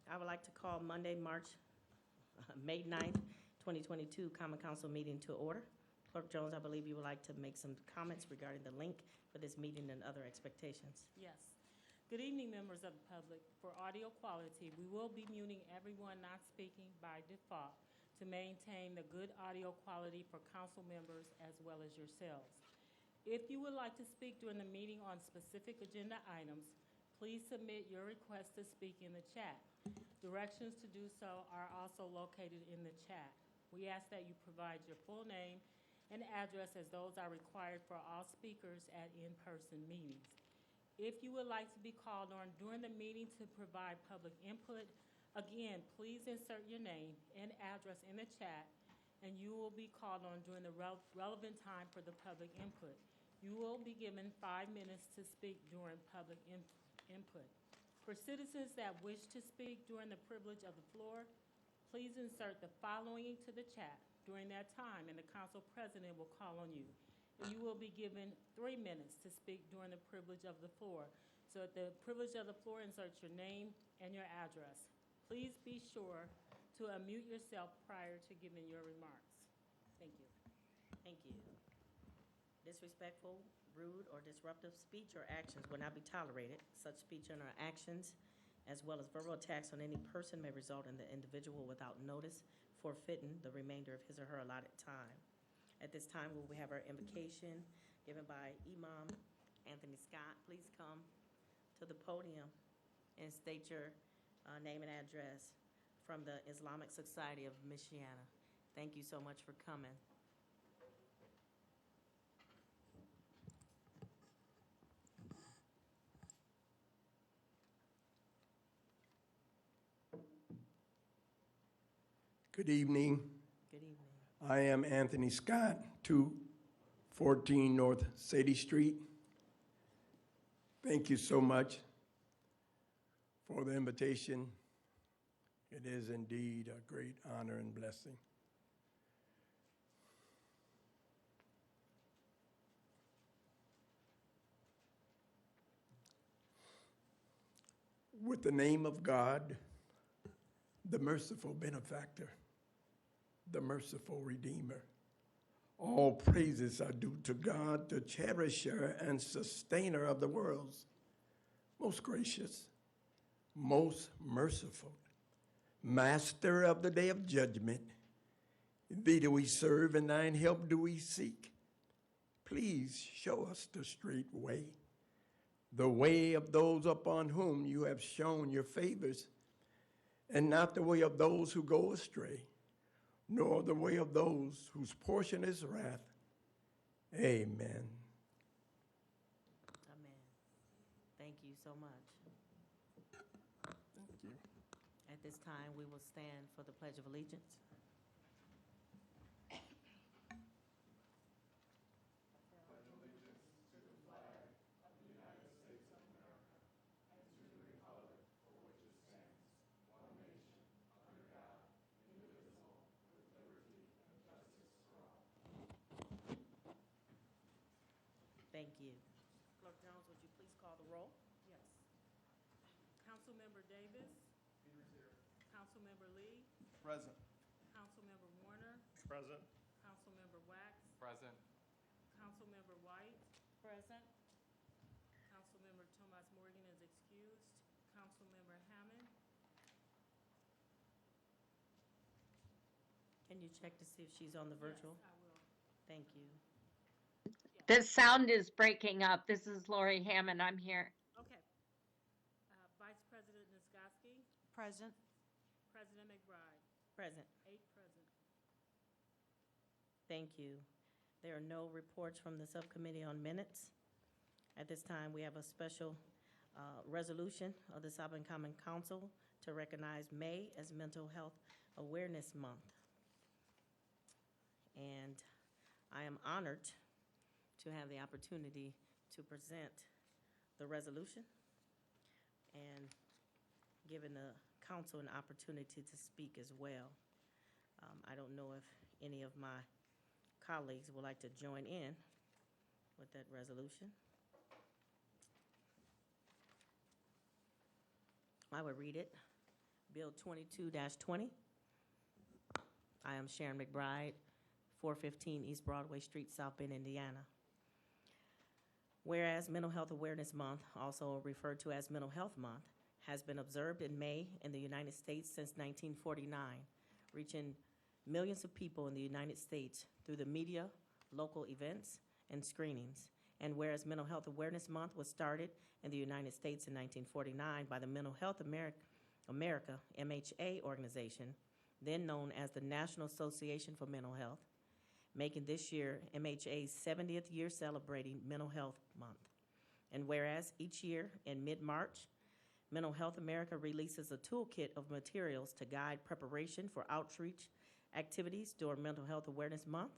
I would like to call Monday, May 9th, 2022 Common Council meeting to order. Clerk Jones, I believe you would like to make some comments regarding the link for this meeting and other expectations. Yes. Good evening, members of the public. For audio quality, we will be muting everyone not speaking by default to maintain the good audio quality for council members as well as yourselves. If you would like to speak during the meeting on specific agenda items, please submit your request to speak in the chat. Directions to do so are also located in the chat. We ask that you provide your full name and address as those are required for all speakers at in-person meetings. If you would like to be called on during the meeting to provide public input, again, please insert your name and address in the chat, and you will be called on during the relevant time for the public input. You will be given 5 minutes to speak during public input. For citizens that wish to speak during the privilege of the floor, please insert the following into the chat during that time, and the council president will call on you. And you will be given 3 minutes to speak during the privilege of the floor. So at the privilege of the floor, insert your name and your address. Please be sure to unmute yourself prior to giving your remarks. Thank you. Thank you. Disrespectful, rude, or disruptive speech or actions will not be tolerated. Such speech and or actions, as well as verbal attacks on any person, may result in the individual without notice forfeiting the remainder of his or her allotted time. At this time, we will have our invocation given by Imam Anthony Scott. Please come to the podium and state your name and address from the Islamic Society of Michiana. Thank you so much for coming. Good evening. Good evening. I am Anthony Scott, 214 North Sadie Street. Thank you so much for the invitation. It is indeed a great honor and blessing. With the name of God, the merciful benefactor, the merciful Redeemer. All praises are due to God, the cherisher and sustainer of the worlds, most gracious, most merciful, master of the day of judgment. Thee do we serve, and thine help do we seek. Please show us the straight way, the way of those upon whom you have shown your favors, and not the way of those who go astray, nor the way of those whose portion is wrath. Amen. Amen. Thank you so much. Thank you. At this time, we will stand for the Pledge of Allegiance. Thank you. Clerk Jones, would you please call the roll? Yes. Councilmember Davis. Here. Councilmember Lee. Present. Councilmember Warner. Present. Councilmember Wax. Present. Councilmember White. Present. Councilmember Tomas Morgan is excused. Councilmember Hammond. Can you check to see if she's on the virtual? Yes, I will. Thank you. The sound is breaking up. This is Lori Hammond. I'm here. Okay. Vice President Niskoski. Present. President McBride. Present. 8 present. Thank you. There are no reports from the subcommittee on minutes. At this time, we have a special resolution of the Southern Common Council to recognize May as Mental Health Awareness Month. And I am honored to have the opportunity to present the resolution and giving the council an opportunity to speak as well. I don't know if any of my colleagues would like to join in with that resolution. I will read it. Bill 22-20. I am Sharon McBride, 415 East Broadway Street, South Bend, Indiana. Whereas Mental Health Awareness Month, also referred to as Mental Health Month, has been observed in May in the United States since 1949, reaching millions of people in the United States through the media, local events, and screenings. And whereas Mental Health Awareness Month was started in the United States in 1949 by the Mental Health America, MHA organization, then known as the National Association for Mental Health, making this year MHA's 70th year celebrating Mental Health Month. And whereas each year in mid-March, Mental Health America releases a toolkit of materials to guide preparation for outreach activities during Mental Health Awareness Month.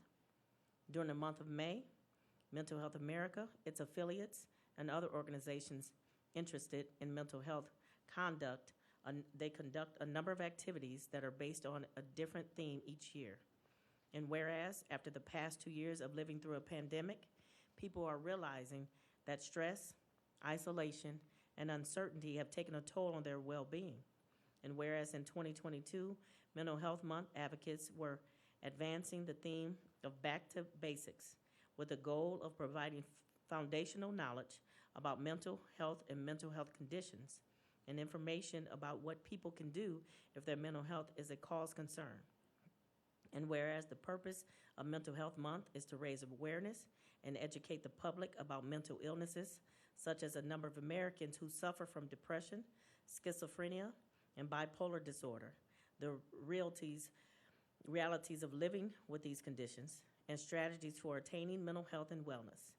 During the month of May, Mental Health America, its affiliates, and other organizations interested in mental health they conduct a number of activities that are based on a different theme each year. And whereas, after the past 2 years of living through a pandemic, people are realizing that stress, isolation, and uncertainty have taken a toll on their well-being. And whereas in 2022, Mental Health Month advocates were advancing the theme of back to basics with the goal of providing foundational knowledge about mental health and mental health conditions and information about what people can do if their mental health is a cause concern. And whereas the purpose of Mental Health Month is to raise awareness and educate the public about mental illnesses, such as a number of Americans who suffer from depression, schizophrenia, and bipolar disorder, the realities of living with these conditions, and strategies for attaining mental health and wellness.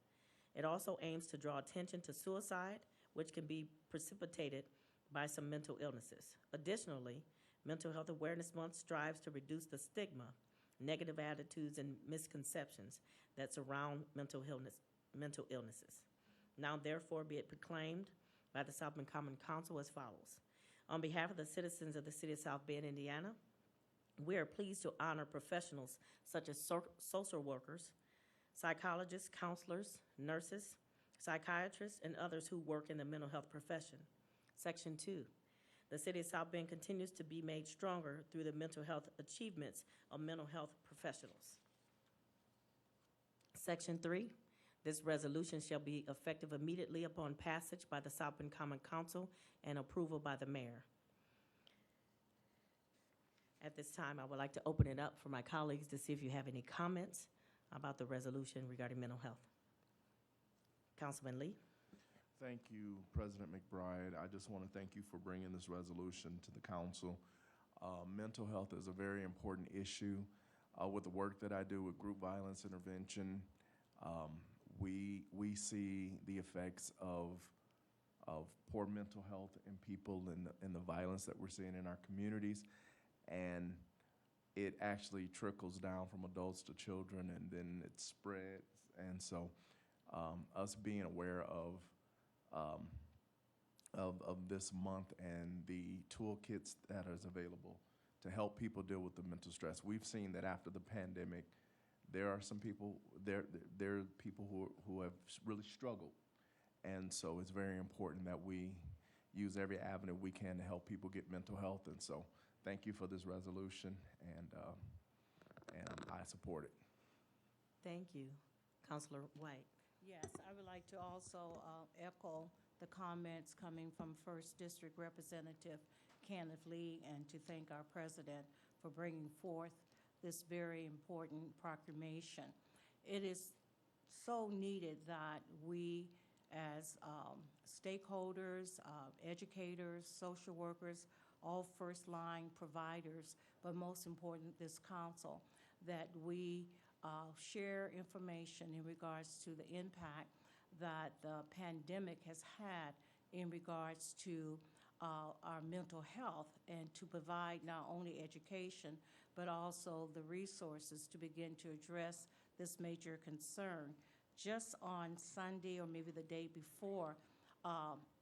It also aims to draw attention to suicide, which can be precipitated by some mental illnesses. Additionally, Mental Health Awareness Month strives to reduce the stigma, negative attitudes, and misconceptions that surround mental illnesses. Now, therefore, be it proclaimed by the South Bend Common Council as follows. On behalf of the citizens of the city of South Bend, Indiana, we are pleased to honor professionals such as social workers, psychologists, counselors, nurses, psychiatrists, and others who work in the mental health profession. Section 2, the city of South Bend continues to be made stronger through the mental health achievements of mental health professionals. Section 3, this resolution shall be effective immediately upon passage by the South Bend Common Council and approval by the mayor. At this time, I would like to open it up for my colleagues to see if you have any comments about the resolution regarding mental health. Councilman Lee. Thank you, President McBride. I just want to thank you for bringing this resolution to the council. Mental health is a very important issue. With the work that I do with group violence intervention, we see the effects of poor mental health in people and the violence that we're seeing in our communities. And it actually trickles down from adults to children, and then it spreads. And so us being aware of this month and the toolkits that is available to help people deal with the mental stress. We've seen that after the pandemic, there are some people, there are people who have really struggled. And so it's very important that we use every avenue we can to help people get mental health. And so thank you for this resolution, and I support it. Thank you. Councilor White. Yes, I would like to also echo the comments coming from 1st District Representative Kenneth Lee, and to thank our president for bringing forth this very important proclamation. It is so needed that we as stakeholders, educators, social workers, all first-line providers, but most important, this council, that we share information in regards to the impact that the pandemic has had in regards to our mental health, and to provide not only education, but also the resources to begin to address this major concern. Just on Sunday, or maybe the day before,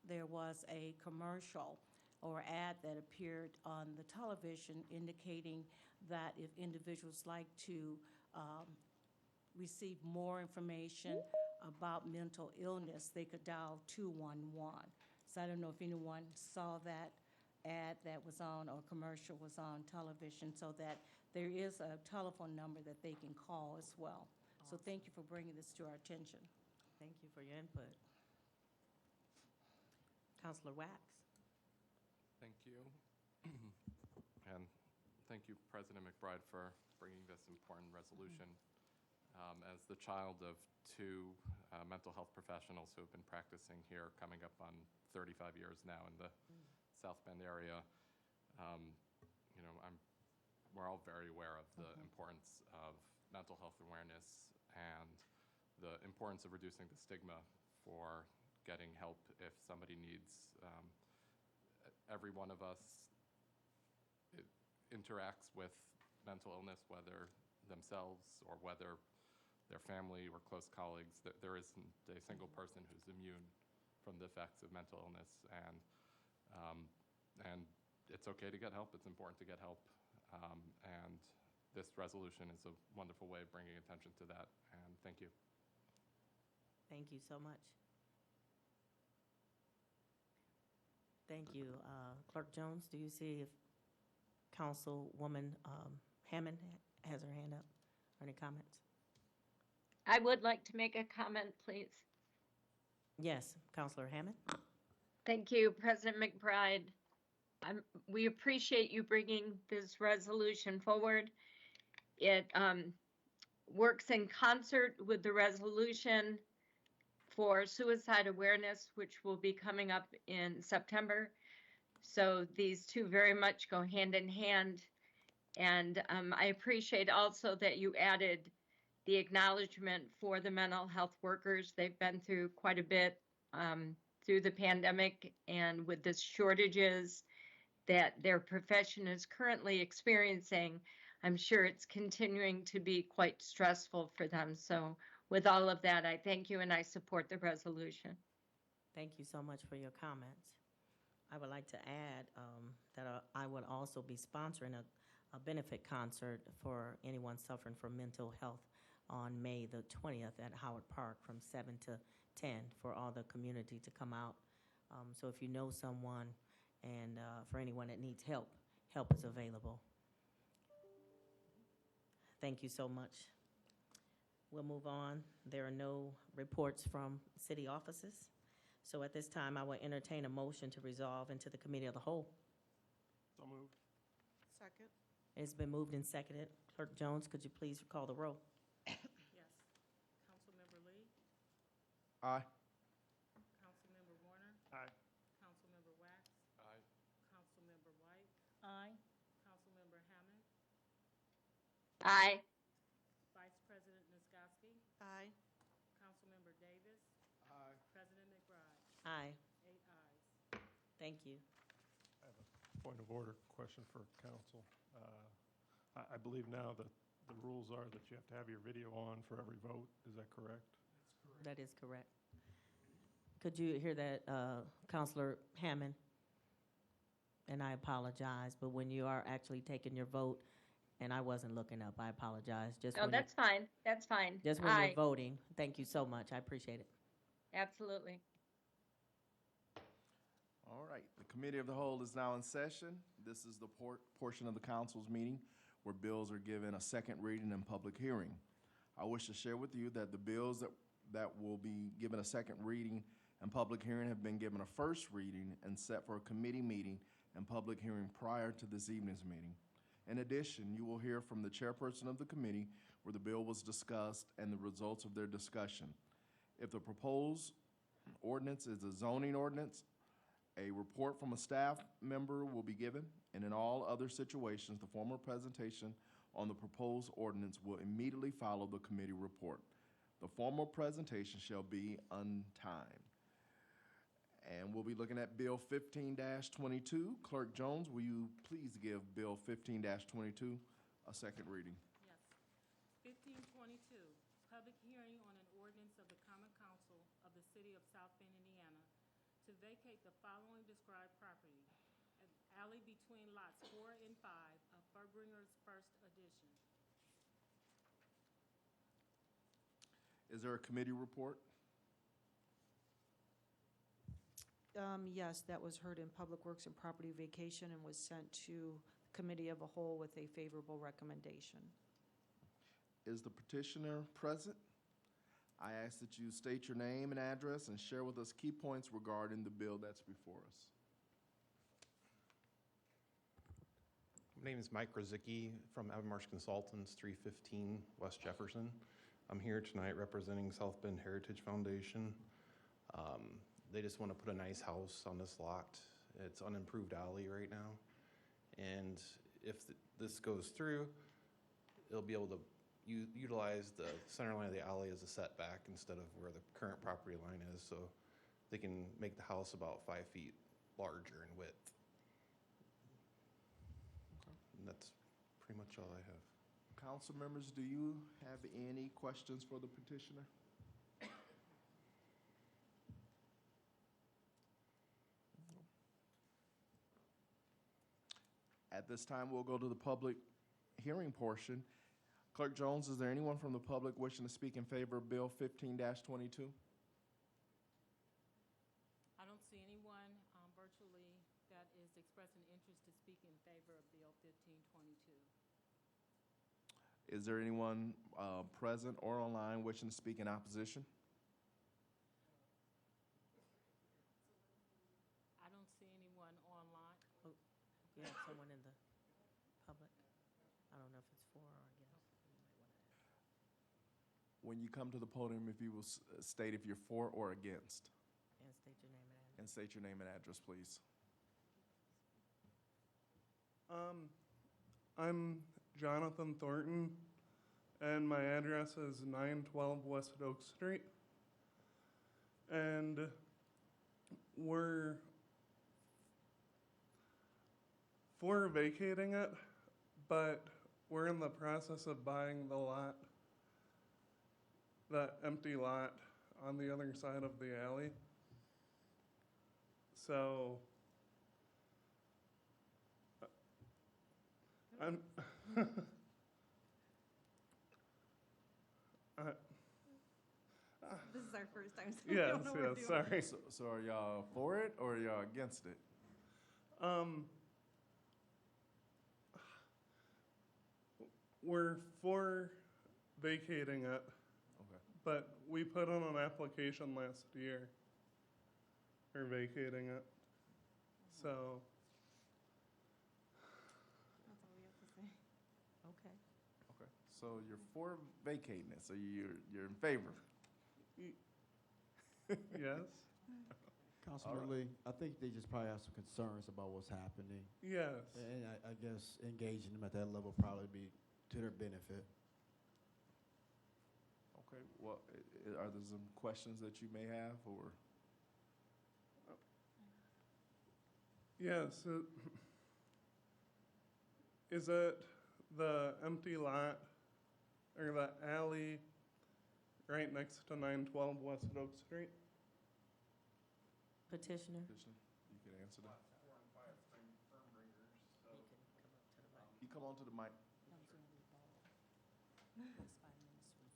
there was a commercial or ad that appeared on the television indicating that if individuals like to receive more information about mental illness, they could dial 211. So I don't know if anyone saw that ad that was on or commercial was on television, so that there is a telephone number that they can call as well. So thank you for bringing this to our attention. Thank you for your input. Counselor Wax? Thank you. And thank you, President McBride, for bringing this important resolution. As the child of two mental health professionals who have been practicing here coming up on 35 years now in the South Bend area, you know, we're all very aware of the importance of mental health awareness and the importance of reducing the stigma for getting help if somebody needs. Every one of us interacts with mental illness, whether themselves or whether their family or close colleagues. There isn't a single person who's immune from the effects of mental illness, and it's okay to get help. It's important to get help, and this resolution is a wonderful way of bringing attention to that, and thank you. Thank you so much. Thank you. Clerk Jones, do you see if Councilwoman Hammond has her hand up? Or any comments? I would like to make a comment, please. Yes, Councilor Hammond? Thank you, President McBride. We appreciate you bringing this resolution forward. It works in concert with the resolution for suicide awareness, which will be coming up in September. So these two very much go hand in hand. And I appreciate also that you added the acknowledgement for the mental health workers. They've been through quite a bit through the pandemic, and with the shortages that their profession is currently experiencing, I'm sure it's continuing to be quite stressful for them. So with all of that, I thank you and I support the resolution. Thank you so much for your comments. I would like to add that I would also be sponsoring a benefit concert for anyone suffering from mental health on May the 20th at Howard Park from 7 to 10 for all the community to come out. So if you know someone, and for anyone that needs help, help is available. Thank you so much. We'll move on. There are no reports from city offices. So at this time, I will entertain a motion to resolve into the Committee of the Whole. So moved. Second. It's been moved and seconded. Clerk Jones, could you please call the roll? Yes. Councilmember Lee? Aye. Councilmember Warner? Aye. Councilmember Wax? Aye. Councilmember White? Aye. Councilmember Hammond? Aye. Vice President Nisgowsky? Aye. Councilmember Davis? Aye. President McBride? Aye. 8 ayes. Thank you. I have a point of order question for council. I believe now that the rules are that you have to have your video on for every vote. Is that correct? That is correct. Could you hear that, Councilor Hammond? And I apologize, but when you are actually taking your vote, and I wasn't looking up, I apologize. Just No, when you're- that's fine. That's fine. Just when Aye. you're voting. Thank you so much. I appreciate it. Absolutely. All right, the Committee of the Whole is now in session. This is the portion of the council's meeting where bills are given a second reading and public hearing. I wish to share with you that the bills that will be given a second reading and public hearing have been given a first reading and set for a committee meeting and public hearing prior to this evening's meeting. In addition, you will hear from the chairperson of the committee where the bill was discussed and the results of their discussion. If the proposed ordinance is a zoning ordinance, a report from a staff member will be given, and in all other situations, the formal presentation on the proposed ordinance will immediately follow the committee report. The formal presentation shall be untimed. And we'll be looking at Bill 15-22. Clerk Jones, will you please give Bill 15-22 a second reading? Yes. 1522, public hearing on an ordinance of the Common Council of the City of South Bend, Indiana, to vacate the following described property, an alley between lots 4 and 5 of Furbringer's First Edition. Is there a committee report? Yes, that was heard in Public Works and Property Vacation and was sent to Committee of a Whole with a favorable recommendation. Is the petitioner present? I ask that you state your name and address and share with us key points regarding the bill that's before us. My name is Mike Rozicki from Avmarsh Consultants, 315 West Jefferson. I'm here tonight representing South Bend Heritage Foundation. They just want to put a nice house on this lot. It's unimproved alley right now. And if this goes through, it'll be able to utilize the center line of the alley as a setback instead of where the current property line is. So they can make the house about 5 feet larger in width. And that's pretty much all I have. Council members, do you have any questions for the petitioner? At this time, we'll go to the public hearing portion. Clerk Jones, is there anyone from the public wishing to speak in favor of Bill 15-22? I don't see anyone virtually that is expressing interest to speak in favor of Bill 1522. Is there anyone present or online wishing to speak in opposition? I don't see anyone online. You have someone in the public? I don't know if it's for or against. You might want to ask. When you come to the podium, if you will state if you're for or against. And state your name and address. And state your name and address, please. I'm Jonathan Thornton, and my address is 912 West Oak Street. And we're for vacating it, but we're in the process of buying the lot, that empty lot on the other side of the alley. So I'm This is our first time, so yes, we don't know what we're yes, doing. sorry. So are y'all for it or are y'all against it? We're for vacating it, Okay. but we put in an application last year for vacating it. So That's all we have to say. Okay. Okay. So you're for vacating it, so you're in favor. yes, Councilman All Lee, I think they just probably have some concerns about what's happening. yes. And I guess engaging them at that level probably be to their benefit. Okay. Well, are there some questions that you may have or? Yes. Is it the empty lot or the alley right next to 912 West Oak Street? Petitioner? Petitioner, you can answer that. You can come up to the mic. You come onto the mic.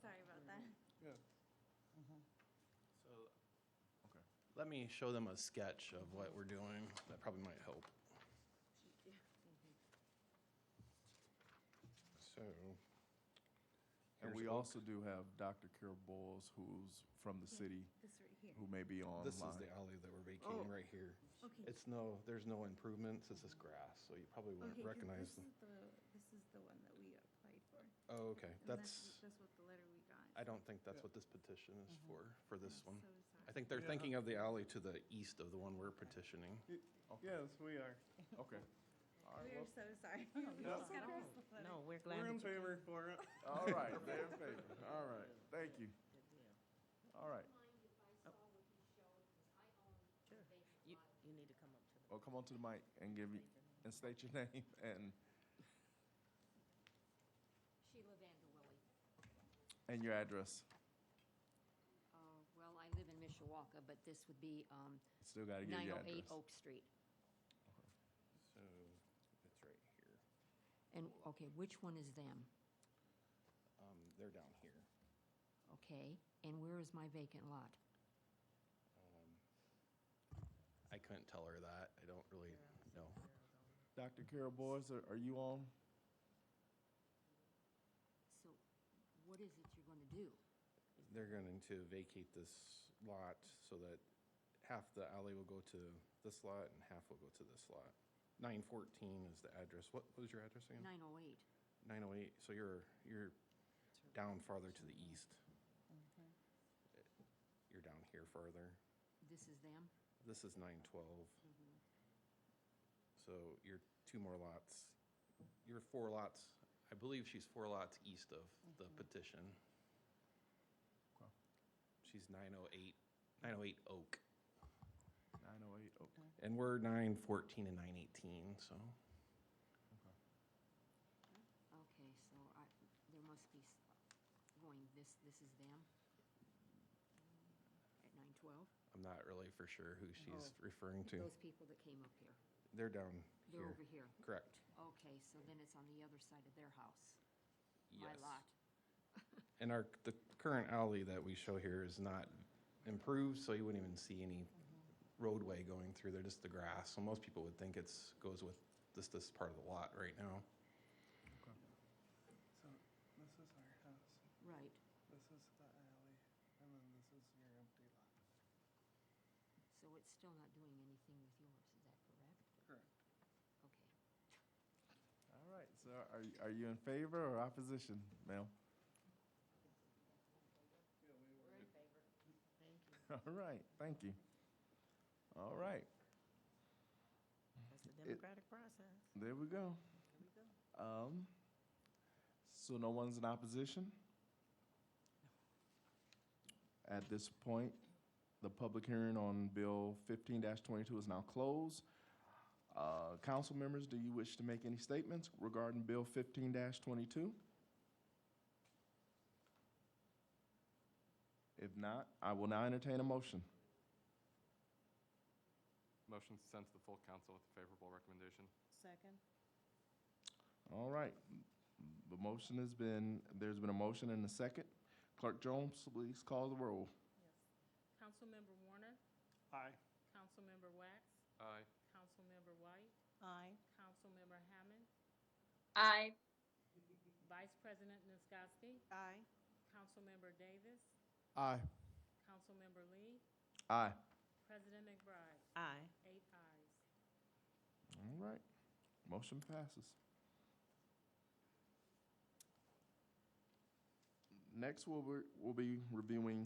Sorry about that. Yeah. So Okay. let me show them a sketch of what we're doing. That probably might help. So. And here's we Oak. also do have Dr. Carol Bowles, who's from the city, This right here. who may be online. This is the alley that we're vacating right here. Okay. There's no improvements. It's just grass, so you probably won't Okay, 'cause recognize this them. is the one that we applied for. Oh, okay. And That's, that's what the letter we got. I don't think that's what this petition is for this I'm one. so sorry. I think they're Yeah. thinking of the alley to the east of the one we're petitioning. Yes, we are. Okay. All right, We're well, so sorry. Yeah. Just got across the letter. No, we're glad We're in that you favor for it. all right, they're in favor. All right, thank you. Good deal. All right. Sure. You need to come up to the. Well, come on to the mic and give me, and state your name and, Sheila Vanderwilly. and your address. Well, I live in Mishawaka, but this would be Still got to give your 908 address. Oak Street. So it's right here. And, okay, which one is them? They're down here. Okay, and where is my vacant lot? I couldn't tell her that. I don't really know. Dr. Carol Boyce, are you on? So what is it you're going to do? They're going to vacate this lot so that half the alley will go to this lot and half will go to this lot. 914 is the address. What was your address again? 908. 908. So you're down farther to the east. You're down here farther. This is them? This is 912. So you're 2 more lots. You're 4 lots. I believe she's 4 lots east of the petition. Okay. She's 908 Oak. 908. Okay. And we're 914 and 918, so. Okay, so there must be going, this is them? At 912? I'm not really for sure who she's referring to. Those people that came up here. They're down They're here. over here. Correct. Okay, so then it's on the other side of their house. My Yes. lot. And the current alley that we show here is not improved, so you wouldn't even see any roadway going through there, just the grass. So most people would think goes with this part of the lot right now. So this is our house, Right. this is the alley, and then this is your empty lot. So it's still not doing anything with yours, is that correct? Correct. Okay. All right. So are you in favor or opposition, ma'am? We're in favor. Thank you. All right. Thank you. All right. That's the democratic process. There we go. Here we go. So no one's in opposition? At this point, the public hearing on Bill 15-22 is now closed. Council members, do you wish to make any statements regarding Bill 15-22? If not, I will now entertain a motion. Motion to send to the full council with a favorable recommendation. Second? All right. There's been a motion and a second. Clerk Jones, please call the roll. Yes. Councilmember Warner? Aye. Councilmember Wax? Aye. Councilmember White? Aye. Councilmember Hammond? Aye. Vice President Niskoski? Aye. Councilmember Davis? Aye. Councilmember Lee? Aye. President McBride? Aye. 8 ayes. All right. Motion passes. Next, we'll be reviewing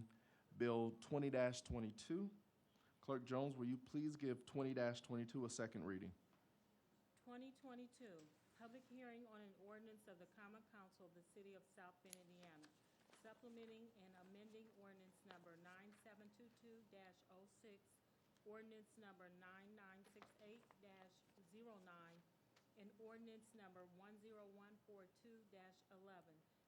Bill 20-22. Clerk Jones, will you please give 20-22 a second reading? 2022, public hearing on an ordinance of the Common Council of the City of South Bend, Indiana, supplementing and amending ordinance number 9722-06, ordinance number 9968-09, and ordinance number 10142-11,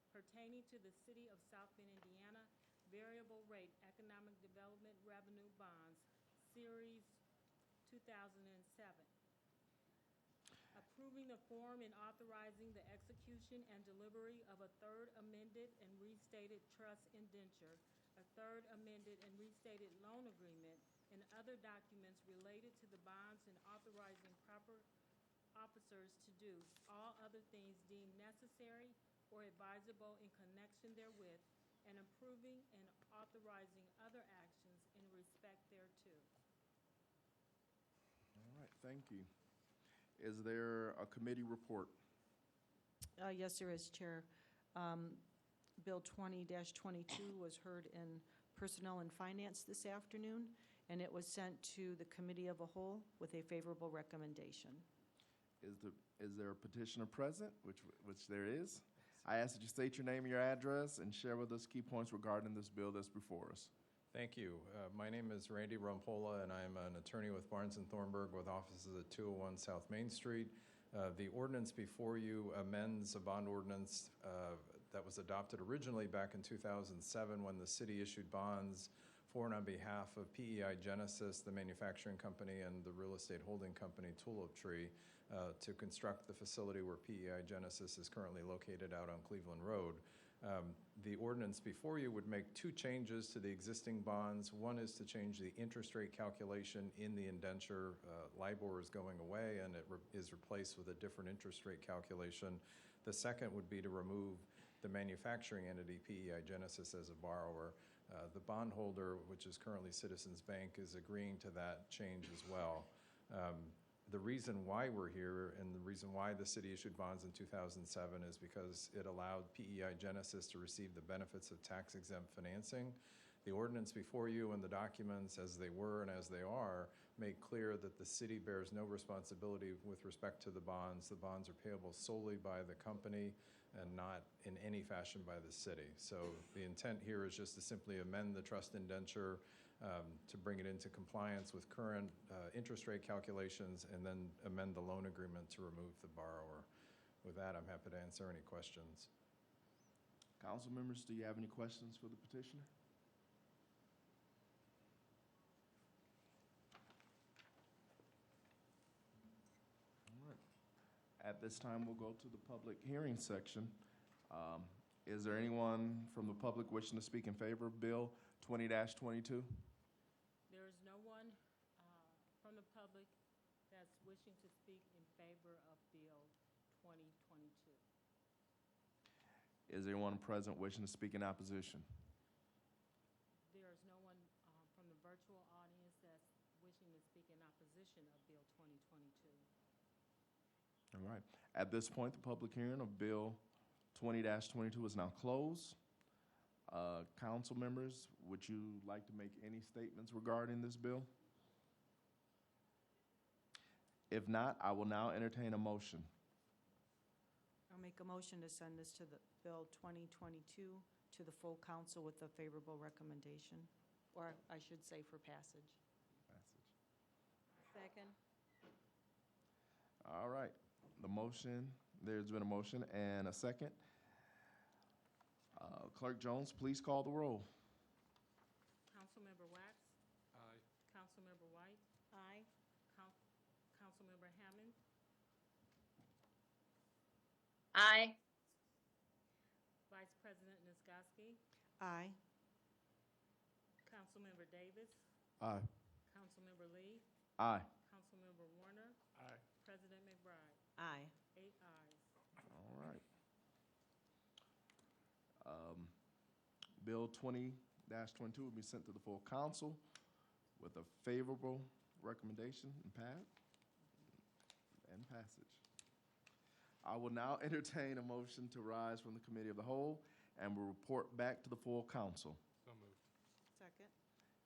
pertaining to the City of South Bend, Indiana, variable rate economic development revenue bonds, Series 2007. Approving the form and authorizing the execution and delivery of a third amended and restated trust indenture, a third amended and restated loan agreement, and other documents related to the bonds, and authorizing proper officers to do all other things deemed necessary or advisable in connection therewith, and approving and authorizing other actions in respect thereto. All right, thank you. Is there a committee report? Yes, there is, Chair. Bill 20-22 was heard in Personnel and Finance this afternoon, and it was sent to the Committee of a Whole with a favorable recommendation. Is there a petitioner present, which there is? I ask that you state your name and your address and share with us key points regarding this bill that's before us. Thank you. My name is Randy Rumpola, and I'm an attorney with Barnes & Thornburg with offices at 201 South Main Street. The ordinance before you amends a bond ordinance that was adopted originally back in 2007 when the city issued bonds for and on behalf of PEI Genesis, the manufacturing company, and the real estate holding company Tulip Tree to construct the facility where PEI Genesis is currently located out on Cleveland Road. The ordinance before you would make two changes to the existing bonds. One is to change the interest rate calculation in the indenture. LIBOR is going away, and it is replaced with a different interest rate calculation. The second would be to remove the manufacturing entity, PEI Genesis, as a borrower. The bondholder, which is currently Citizens Bank, is agreeing to that change as well. The reason why we're here and the reason why the city issued bonds in 2007 is because it allowed PEI Genesis to receive the benefits of tax-exempt financing. The ordinance before you and the documents as they were and as they are make clear that the city bears no responsibility with respect to the bonds. The bonds are payable solely by the company and not in any fashion by the city. So the intent here is just to simply amend the trust indenture to bring it into compliance with current interest rate calculations and then amend the loan agreement to remove the borrower. With that, I'm happy to answer any questions. Council members, do you have any questions for the petitioner? All right. At this time, we'll go to the public hearing section. Is there anyone from the public wishing to speak in favor of Bill 20-22? There is no one from the public that's wishing to speak in favor of Bill 2022. Is there anyone present wishing to speak in opposition? There is no one from the virtual audience that's wishing to speak in opposition of Bill 2022. All right. At this point, the public hearing of Bill 20-22 is now closed. Council members, would you like to make any statements regarding this bill? If not, I will now entertain a motion. I'll make a motion to send this to the Bill 2022 to the full council with a favorable recommendation, or I should say for passage. Second. All right. There's been a motion and a second. Clerk Jones, please call the roll. Councilmember Wax? Aye. Councilmember White? Aye. Councilmember Hammond? Aye. Vice President Nisgowsky? Aye. Councilmember Davis? Aye. Councilmember Lee? Aye. Councilmember Warner? Aye. President McBride? Aye. 8 ayes. All right. Bill 20-22 will be sent to the full council with a favorable recommendation and passage. I will now entertain a motion to rise from the committee of the whole and will report back to the full council. So moved. Second.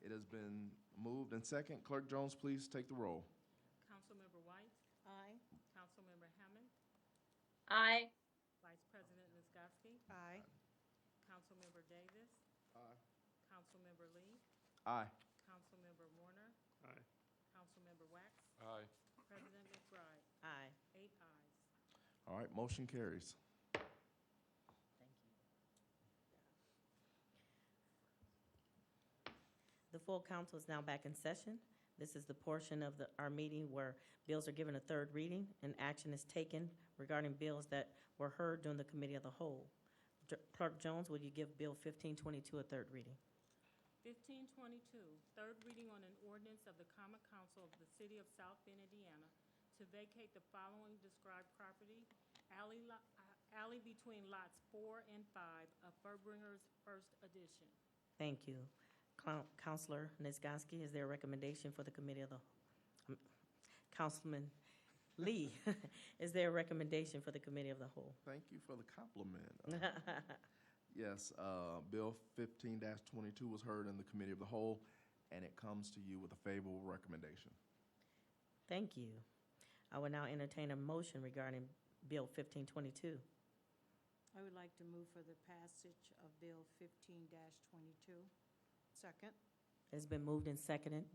It has been moved and second. Clerk Jones, please take the roll. Councilmember White? Aye. Councilmember Hammond? Aye. Vice President Nisgowsky? Aye. Councilmember Davis? Aye. Councilmember Lee? Aye. Councilmember Warner? Aye. Councilmember Wax? Aye. President McBride? Aye. 8 ayes. All right, motion carries. Thank you. The full council is now back in session. This is the portion of our meeting where bills are given a third reading and action is taken regarding bills that were heard during the committee of the whole. Clerk Jones, will you give Bill 1522 a third reading? 1522, third reading on an ordinance of the Common Council of the City of South Bend, Indiana, to vacate the following described property, alley between lots 4 and 5 of Furbringer's First Edition. Thank you. Councilor Nisgowsky, is there a recommendation for the committee of the, Councilman Lee, is there a recommendation for the committee of the whole? Thank you for the compliment. Yes, Bill 15-22 was heard in the committee of the whole, and it comes to you with a favorable recommendation. Thank you. I will now entertain a motion regarding Bill 1522. I would like to move for the passage of Bill 15-22. Second. It's been moved and seconded.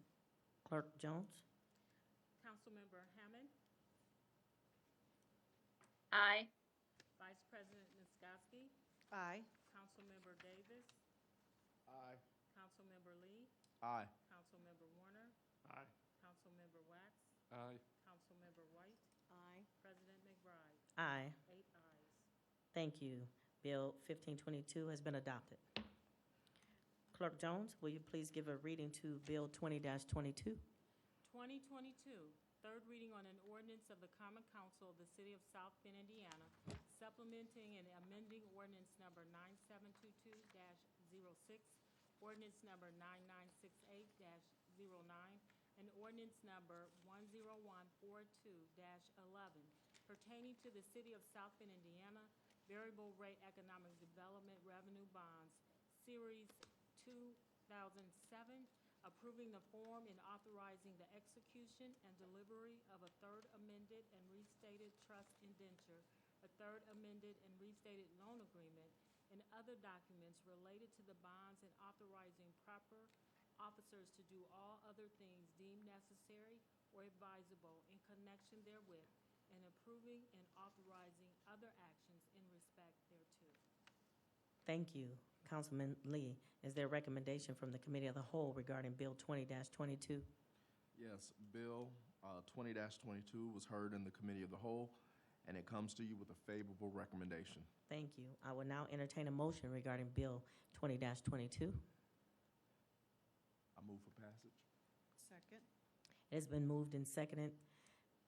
Clerk Jones? Councilmember Hammond? Aye. Vice President Nisgowsky? Aye. Councilmember Davis? Aye. Councilmember Lee? Aye. Councilmember Warner? Aye. Councilmember Wax? Aye. Councilmember White? Aye. President McBride? Aye. 8 ayes. Thank you. Bill 1522 has been adopted. Clerk Jones, will you please give a reading to Bill 20-22? 2022, third reading on an ordinance of the Common Council of the City of South Bend, Indiana, supplementing and amending ordinance number 9722-06, ordinance number 9968-09, and ordinance number 10142-11 pertaining to the City of South Bend, Indiana, variable rate economic development revenue bonds, Series 2007, approving the form and authorizing the execution and delivery of a third amended and restated trust indenture, a third amended and restated loan agreement, and other documents related to the bonds, and authorizing proper officers to do all other things deemed necessary or advisable in connection therewith, and approving and authorizing other actions in respect thereto. Thank you, Councilman Lee. Is there a recommendation from the Committee of the Whole regarding Bill 20-22? Yes, Bill 20-22 was heard in the Committee of the Whole, and it comes to you with a favorable recommendation. Thank you. I will now entertain a motion regarding Bill 20-22. I move for passage. Second. It has been moved and seconded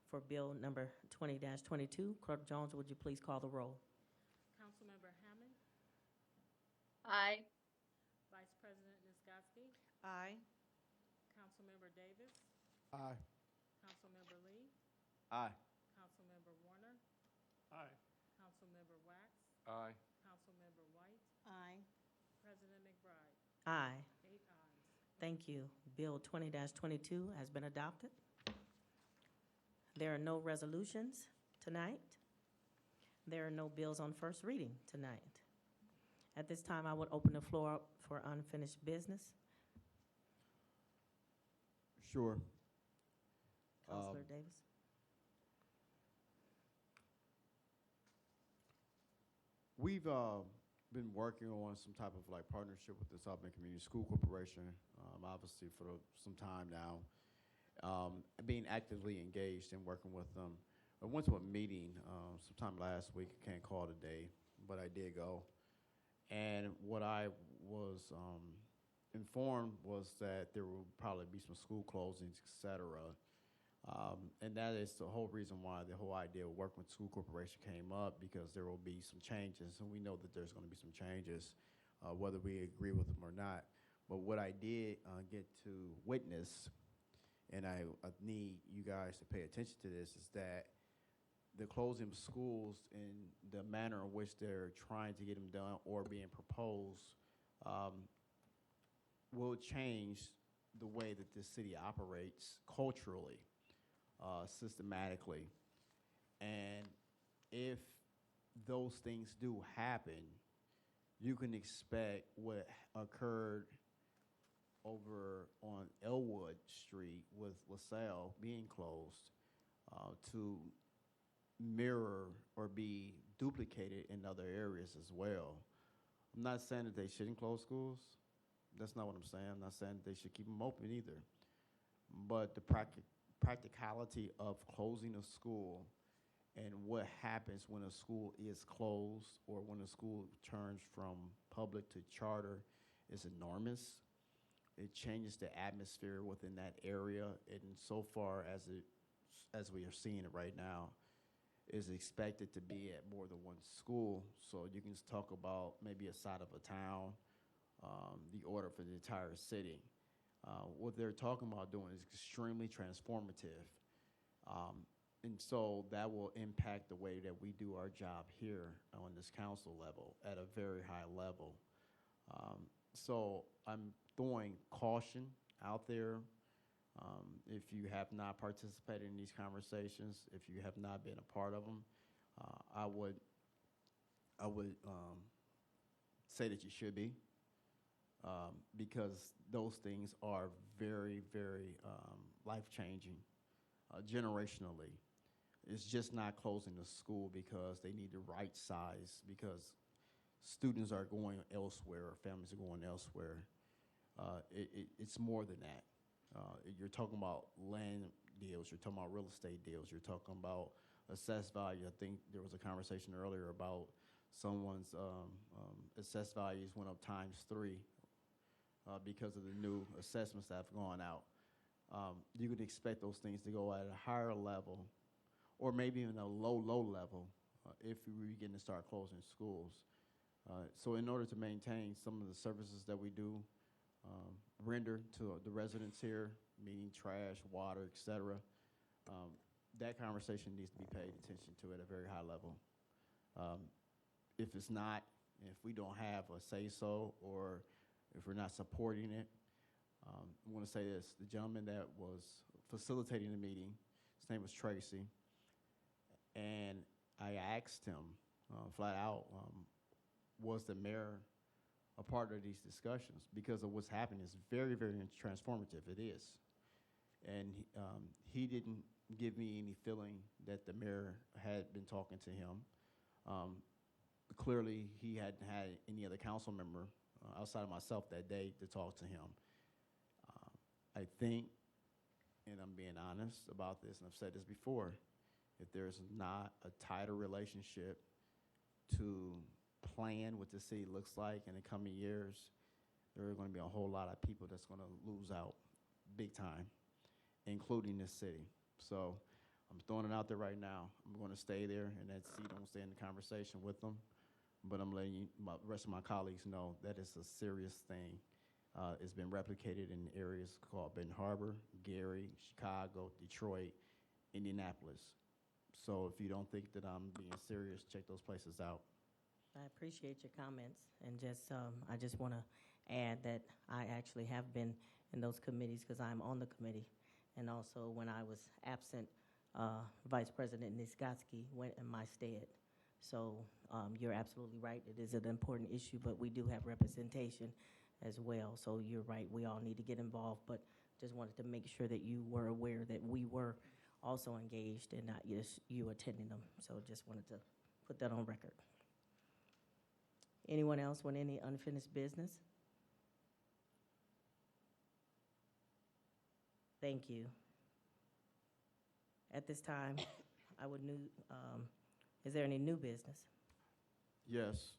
for Bill number 20-22. Clerk Jones, would you please call the roll? Councilmember Hammond, Aye. Vice President Nisgowsky, Aye. Councilmember Davis, Aye. Councilmember Lee, Aye. Councilmember Warner, Aye. Councilmember Wax, Aye. Councilmember White, Aye. President McBride. Aye. 8 ayes. Thank you. Bill 20-22 has been adopted. There are no resolutions tonight. There are no bills on first reading tonight. At this time, I would open the floor up for unfinished business. Sure. Councilor Davis. We've been working on some type of like partnership with the South Bend Community School Corporation, obviously for some time now. Being actively engaged and working with them. I went to a meeting sometime last week. I can't call it a day, but I did go. And what I was informed was that there will probably be some school closings, et cetera. And that is the whole reason why the whole idea of working with school corporation came up, because there will be some changes, and we know that there's going to be some changes, whether we agree with them or not. But what I did get to witness, and I need you guys to pay attention to this, is that the closing of schools and the manner in which they're trying to get them done or being proposed will change the way that this city operates culturally, systematically. And if those things do happen, you can expect what occurred over on Elwood Street with LaSalle being closed to mirror or be duplicated in other areas as well. I'm not saying that they shouldn't close schools. That's not what I'm saying. I'm not saying that they should keep them open either. But the practicality of closing a school and what happens when a school is closed or when a school turns from public to charter is enormous. It changes the atmosphere within that area, and so far as we are seeing it right now, is expected to be at more than one school. So you can talk about maybe a side of a town, the order for the entire city. What they're talking about doing is extremely transformative. And so that will impact the way that we do our job here on this council level at a very high level. So I'm throwing caution out there. If you have not participated in these conversations, if you have not been a part of them, I would say that you should be, because those things are very, very life-changing, generationally. It's just not closing the school because they need the right size, because students are going elsewhere or families are going elsewhere. It's more than that. You're talking about land deals, you're talking about real estate deals, you're talking about assessed value. I think there was a conversation earlier about someone's assessed values went up ×3 because of the new assessments that have gone out. You could expect those things to go at a higher level, or maybe even a low level, if we begin to start closing schools. So in order to maintain some of the services that we do render to the residents here, meaning trash, water, et cetera, that conversation needs to be paid attention to at a very high level. If it's not, if we don't have a say-so, or if we're not supporting it, I want to say this. The gentleman that was facilitating the meeting, his name was Tracy, and I asked him flat out, was the mayor a part of these discussions? Because of what's happening is very, very transformative. It is. And he didn't give me any feeling that the mayor had been talking to him. Clearly, he hadn't had any other council member outside of myself that day to talk to him. I think, and I'm being honest about this, and I've said this before, if there's not a tighter relationship to plan what the city looks like in the coming years, there are going to be a whole lot of people that's going to lose out big time, including this city. So I'm throwing it out there right now. I'm going to stay there in that seat. I'm going to stay in the conversation with them. But I'm letting the rest of my colleagues know that it's a serious thing. It's been replicated in areas called Benton Harbor, Gary, Chicago, Detroit, Indianapolis. So if you don't think that I'm being serious, check those places out. I appreciate your comments, and I just want to add that I actually have been in those committees because I'm on the committee, and also when I was absent, Vice President Niskotsky went in my stead. So you're absolutely right. It is an important issue, but we do have representation as well. So you're right. We all need to get involved, but just wanted to make sure that you were aware that we were also engaged and not just you attending them. So just wanted to put that on record. Anyone else want any unfinished business? Thank you. At this time, is there any new business? Yes.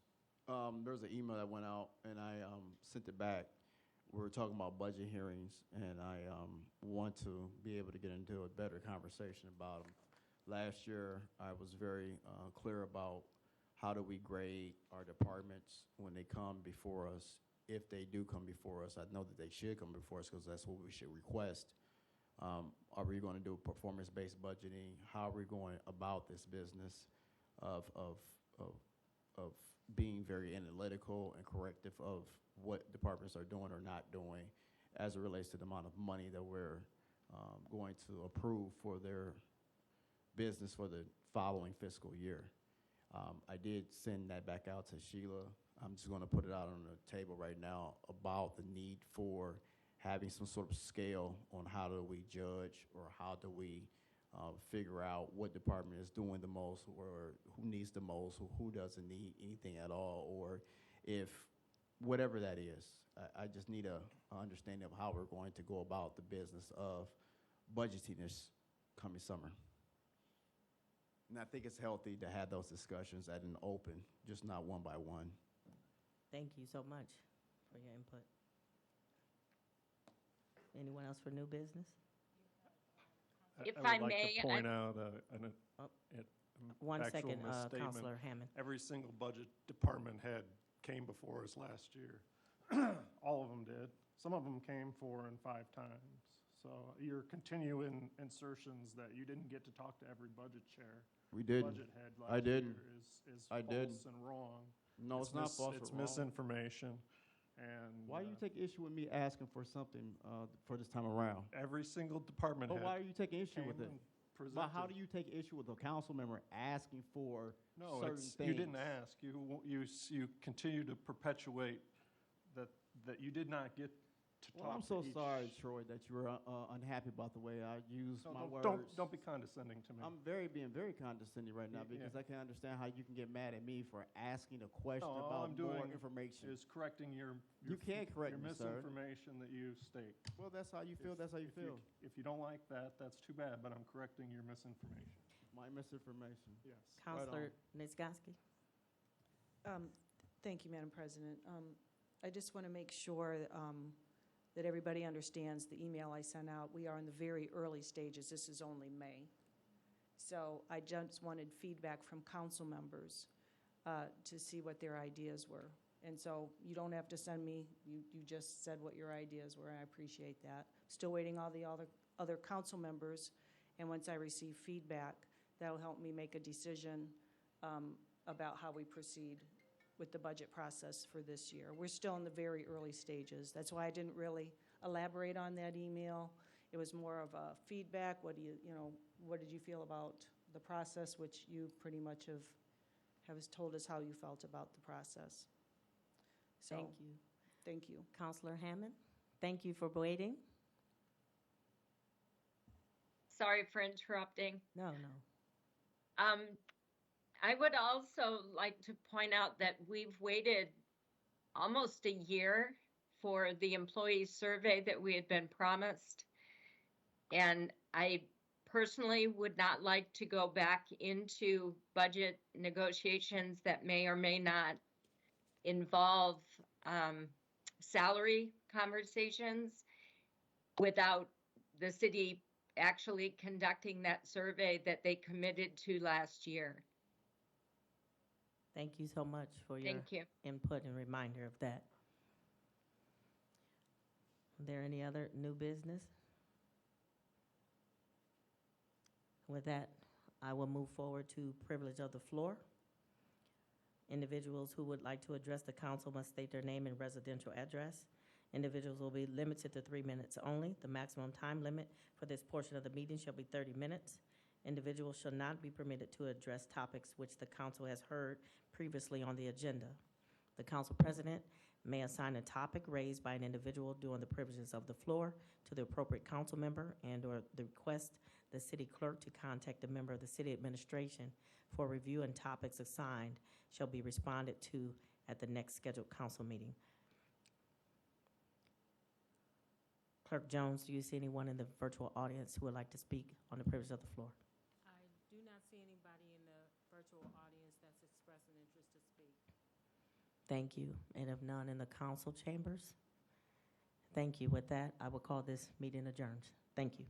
There's an email that went out, and I sent it back. We were talking about budget hearings, and I want to be able to get into a better conversation about them. Last year, I was very clear about how do we grade our departments when they come before us. If they do come before us, I know that they should come before us because that's what we should request. Are we going to do performance-based budgeting? How are we going about this business of being very analytical and corrective of what departments are doing or not doing as it relates to the amount of money that we're going to approve for their business for the following fiscal year. I did send that back out to Sheila. I'm just going to put it out on the table right now about the need for having some sort of scale on how do we judge or how do we figure out what department is doing the most or who needs the most or who doesn't need anything at all, or if whatever that is. I just need a understanding of how we're going to go about the business of budgeting this coming summer. And I think it's healthy to have those discussions at an open, just not one by one. Thank you so much for your input. Anyone else for new business? If I I would like may, to point out One actual second, misstatement. Councilor Hammond. Every single budget department head came before us last year. All of them did. Some of them came 4 and 5 times. So your continuing insertions that you didn't get to talk to every budget chair. We didn't. Budget head I last didn't. year is I false didn't. and wrong. No, it's not false or It's wrong. misinformation. And Why you take issue with me asking for something for this time around? every single department But head why are you taking issue came with it? and But how presented. do you take issue with a council member asking for No, certain it's, things? you didn't ask. You continue to perpetuate that you did not get to talk Well, I'm to so each- sorry, Troy, that you were unhappy about the way I used No, my don't- words. Don't be condescending to me. I'm being very condescending right now because I can understand how you can get mad at me for asking a question No, all about I'm more doing information. is correcting your You can't correct your me, sir. misinformation that you state. Well, that's how you feel. That's how you feel. If you don't like that, that's too bad, but I'm correcting your misinformation. My misinformation. Yes. Right on. Councilor Niskotsky? Thank you, Madam President. I just want to make sure that everybody understands the email I sent out. We are in the very early stages. This is only May. So I just wanted feedback from council members to see what their ideas were. And so you don't have to send me, you just said what your ideas were, and I appreciate that. Still waiting all the other council members, and once I receive feedback, that'll help me make a decision about how we proceed with the budget process for this year. We're still in the very early stages. That's why I didn't really elaborate on that email. It was more of a feedback. What do what did you feel about the process, which you pretty much have told us how you felt about the process. So, Thank you. Thank you. Counselor Hammond, thank you for waiting. Sorry for interrupting. No. I would also like to point out that we've waited almost a year for the employee survey that we had been promised. And I personally would not like to go back into budget negotiations that may or may not involve salary conversations without the city actually conducting that survey that they committed to last year. Thank you so much for your Thank you. input and reminder of that. Are there any other new business? With that, I will move forward to privilege of the floor. Individuals who would like to address the council must state their name and residential address. Individuals will be limited to 3 minutes only. The maximum time limit for this portion of the meeting shall be 30 minutes. Individuals shall not be permitted to address topics which the council has heard previously on the agenda. The council president may assign a topic raised by an individual during the privileges of the floor to the appropriate council member and/or the request the city clerk to contact a member of the city administration for review, and topics assigned shall be responded to at the next scheduled council meeting. Clerk Jones, do you see anyone in the virtual audience who would like to speak on the privilege of the floor? I do not see anybody in the virtual audience that's expressed an interest to speak. Thank you. And if none in the council chambers? Thank you. With that, I will call this meeting adjourned. Thank you.